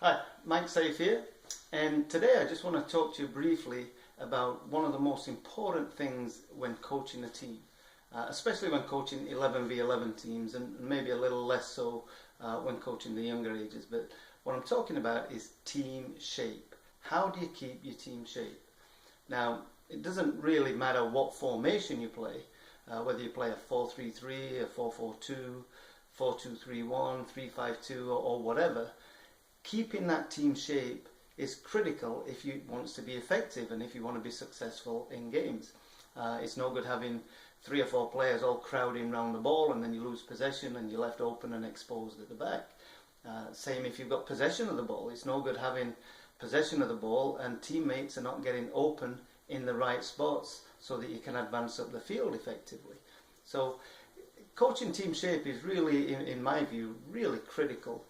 Hi, Mike Safe here, and today I just want to talk to you briefly about one of the most important things when coaching a team, especially when coaching 11v11 teams, and maybe a little less so when coaching the younger ages. But what I'm talking about is team shape. How do you keep your team shape? Now, it doesn't really matter what formation you play, whether you play a 4-3-3, a 4-4-2, 4-2-3-1, 3-5-2, or whatever. Keeping that team shape is critical if you want to be effective and if you want to be successful in games. It's no good having 3 or 4 players all crowding around the ball and then you lose possession and you're left open and exposed at the back. Same if you've got possession of the ball. It's no good having possession of the ball and teammates are not getting open in the right spots so that you can advance up the field effectively. So coaching team shape is really, in my view, really critical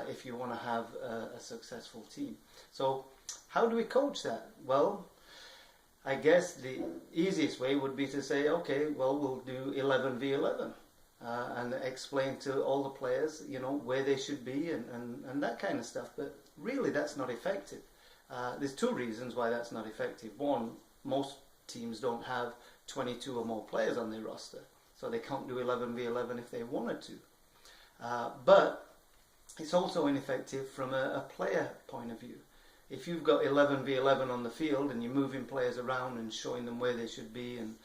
if you want to have a successful team. So how do we coach that? Well, I guess the easiest way would be to say, okay, well, we'll do 11v11 and explain to all the players, where they should be and that kind of stuff. But really, that's not effective. There's 2 reasons why that's not effective. One, most teams don't have 22 or more players on their roster, so they can't do 11v11 if they wanted to. But it's also ineffective from a player point of view. If you've got 11v11 on the field and you're moving players around and showing them where they should be and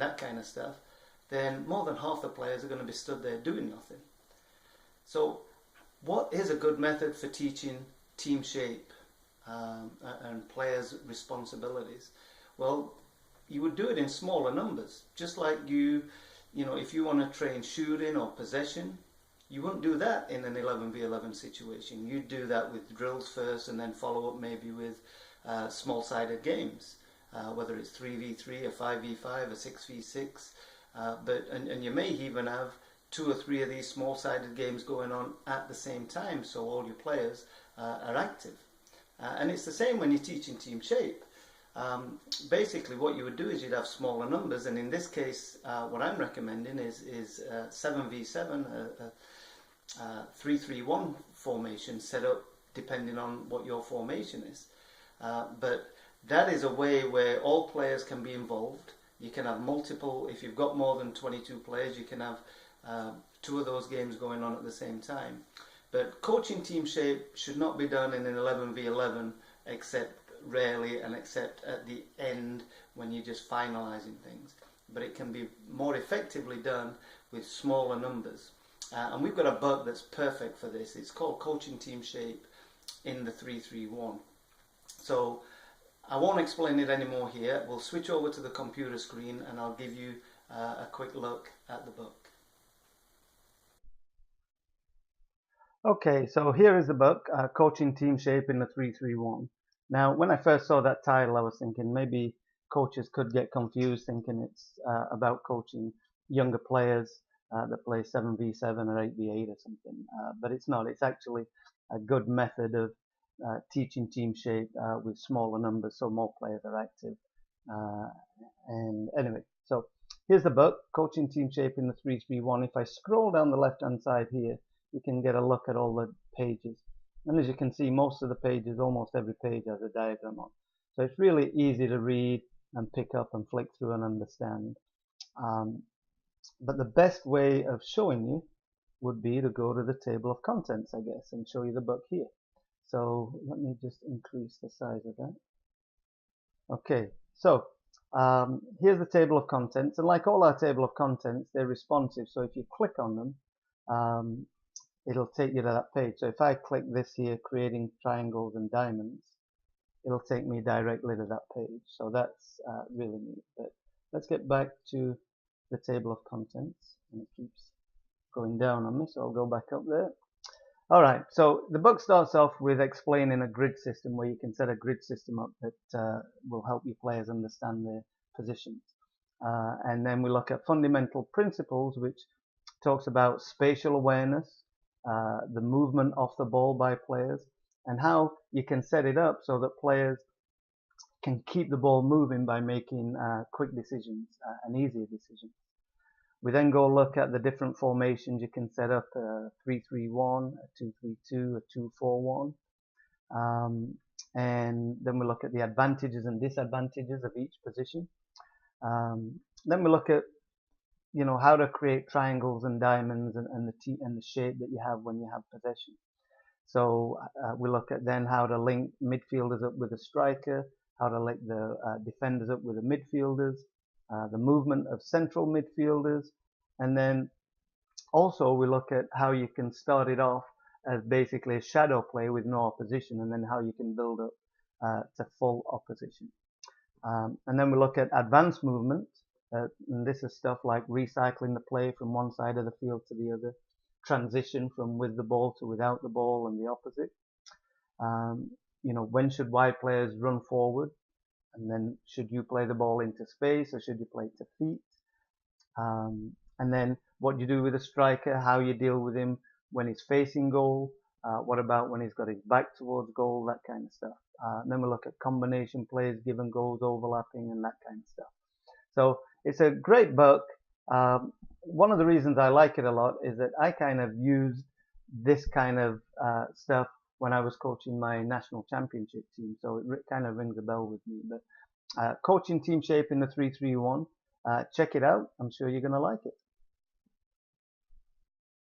that kind of stuff, then more than half the players are going to be stood there doing nothing. So what is a good method for teaching team shape and players' responsibilities? Well, you would do it in smaller numbers. Just like if you want to train shooting or possession, you wouldn't do that in an 11v11 situation. You'd do that with drills first and then follow up maybe with small-sided games, whether it's 3v3 or 5v5 or 6v6. And you may even have 2 or 3 of these small-sided games going on at the same time, so all your players are active. And it's the same when you're teaching team shape. Basically what you would do is you'd have smaller numbers, and in this case what I'm recommending is 7v7, 3-3-1 formation set up depending on what your formation is. But that is a way where all players can be involved. You can have multiple, if you've got more than 22 players, you can have 2 of those games going on at the same time. But coaching team shape should not be done in an 11v11 except rarely and except at the end when you're just finalizing things. But it can be more effectively done with smaller numbers. And we've got a book that's perfect for this. It's called Coaching Team Shape in the 3-3-1. So I won't explain it anymore here. We'll switch over to the computer screen and I'll give you a quick look at the book. Okay, so here is the book, Coaching Team Shape in the 3-3-1. Now, when I first saw that title, I was thinking maybe coaches could get confused thinking it's about coaching younger players that play 7v7 or 8v8 or something. But it's not. It's actually a good method of teaching team shape with smaller numbers so more players are active. And anyway, so here's the book, Coaching Team Shape in the 3-3-1. If I scroll down the left-hand side here, you can get a look at all the pages. And as you can see, most of the pages, almost every page has a diagram on. So it's really easy to read and pick up and flick through and understand. But the best way of showing you would be to go to the table of contents, I guess, and show you the book here. So let me just increase the size of that. Okay, so here's the table of contents. And like all our table of contents, they're responsive. So if you click on them, it'll take you to that page. So if I click this here, creating triangles and diamonds, it'll take me directly to that page. So that's really neat. But let's get back to the table of contents, and it keeps going down on me, so I'll go back up there. Alright, so the book starts off with explaining a grid system where you can set a grid system up that will help your players understand their positions. And then we look at fundamental principles, which talks about spatial awareness, the movement off the ball by players, and how you can set it up so that players can keep the ball moving by making quick decisions and easier decisions. We then go look at the different formations you can set up, a 3-3-1, a 2-3-2, a 2-4-1, And then we look at the advantages and disadvantages of each position. Then we look at, how to create triangles and diamonds and the shape that you have when you have possession. So we look at then how to link midfielders up with a striker, how to link the defenders up with the midfielders, the movement of central midfielders, and then also we look at how you can start it off as basically a shadow play with no opposition, and then how you can build up to full opposition. And then we look at advanced movement, and this is stuff like recycling the play from one side of the field to the other, transition from with the ball to without the ball and the opposite. When should wide players run forward? And then should you play the ball into space or should you play it to feet? And then what you do with a striker, how you deal with him when he's facing goal, what about when he's got his back towards goal, that kind of stuff. And then we look at combination plays, given goals, overlapping, and that kind of stuff. So it's a great book. One of the reasons I like it a lot is that I kind of used this kind of stuff when I was coaching my national championship team. So it kind of rings a bell with me. But coaching team shape in the 3-3-1, check it out. I'm sure you're going to like it.